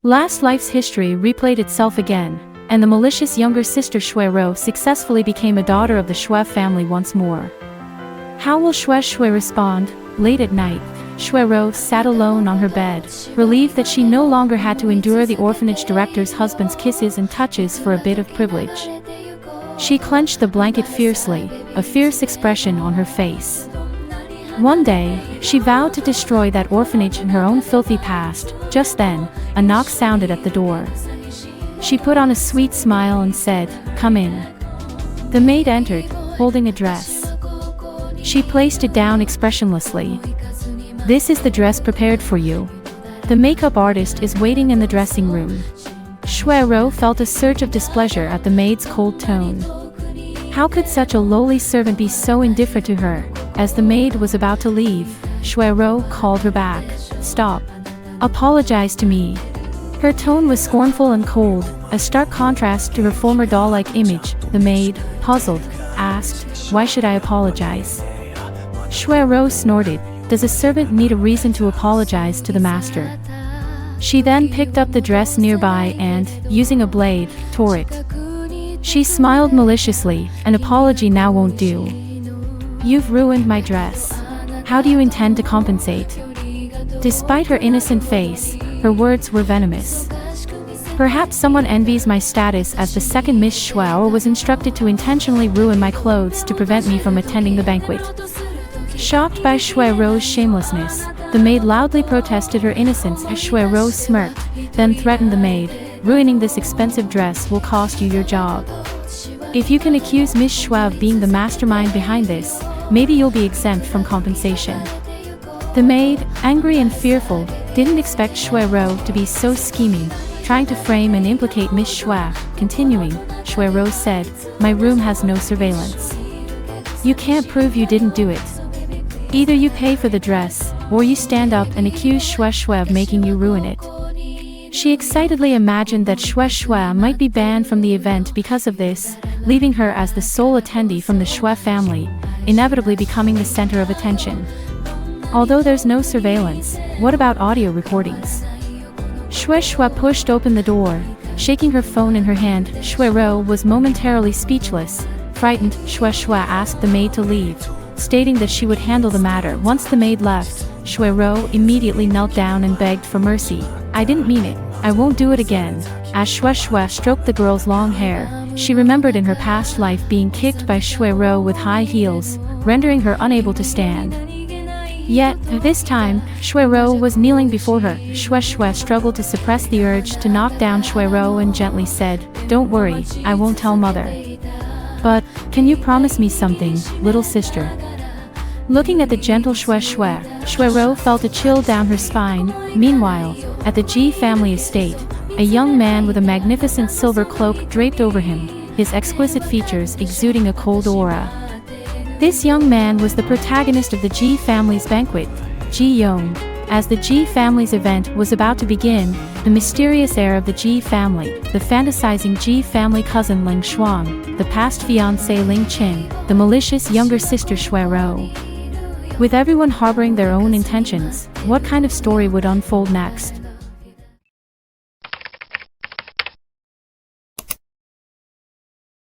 Last life's history replayed itself again, and the malicious younger sister Xue Xue successfully became a daughter of the Xue family once more. How will Xue Xue respond? Late at night, Xue Xue sat alone on her bed, relieved that she no longer had to endure the orphanage director's husband's kisses and touches for a bit of privilege. She clenched the blanket fiercely, a fierce expression on her face. One day, she vowed to destroy that orphanage in her own filthy past. Just then, a knock sounded at the door. She put on a sweet smile and said, "Come in." The maid entered, holding a dress. She placed it down expressionlessly. "This is the dress prepared for you. The makeup artist is waiting in the dressing room." Xue Xue felt a surge of displeasure at the maid's cold tone. How could such a lowly servant be so indifferent to her? As the maid was about to leave, Xue Xue called her back. "Stop. Apologize to me." Her tone was scornful and cold, a stark contrast to her former doll-like image. The maid, puzzled, asked, "Why should I apologize?" Xue Xue snorted. "Does a servant need a reason to apologize to the master?" She then picked up the dress nearby and, using a blade, tore it. She smiled maliciously. "An apology now won't do. You've ruined my dress. How do you intend to compensate?" Despite her innocent face, her words were venomous. "Perhaps someone envies my status as the second Miss Xue or was instructed to intentionally ruin my clothes to prevent me from attending the banquet." Shocked by Xue Xue's shamelessness, the maid loudly protested her innocence as Xue Xue smirked, then threatened the maid, "Ruining this expensive dress will cost you your job. If you can accuse Miss Xue of being the mastermind behind this, maybe you'll be exempt from compensation." The maid, angry and fearful, didn't expect Xue Xue to be so scheming, trying to frame and implicate Miss Xue. Continuing, Xue Xue said, "My room has no surveillance. You can't prove you didn't do it. Either you pay for the dress, or you stand up and accuse Xue Xue of making you ruin it." She excitedly imagined that Xue Xue might be banned from the event because of this, leaving her as the sole attendee from the Xue family, inevitably becoming the center of attention. Although there's no surveillance, what about audio recordings? Xue Xue pushed open the door, shaking her phone in her hand. Xue Xue was momentarily speechless. Frightened, Xue Xue asked the maid to leave, stating that she would handle the matter. Once the maid left, Xue Xue immediately knelt down and begged for mercy. "I didn't mean it. I won't do it again." As Xue Xue stroked the girl's long hair, she remembered in her past life being kicked by Xue Xue with high heels, rendering her unable to stand. Yet, this time, Xue Xue was kneeling before her. Xue Xue struggled to suppress the urge to knock down Xue Xue and gently said, "Don't worry, I won't tell mother. But, can you promise me something, little sister?" Looking at the gentle Xue Xue, Xue Xue felt a chill down her spine. Meanwhile, at the Ji family estate, a young man with a magnificent silver cloak draped over him, his exquisite features exuding a cold aura. This young man was the protagonist of the Ji family's banquet, Ji Yong. As the Ji family's event was about to begin, the mysterious heir of the Ji family, the fantasizing Ji family cousin Ling Xuang, the past fiancé Ling Qin, the malicious younger sister Xue Xue. With everyone harboring their own intentions, what kind of story would unfold next?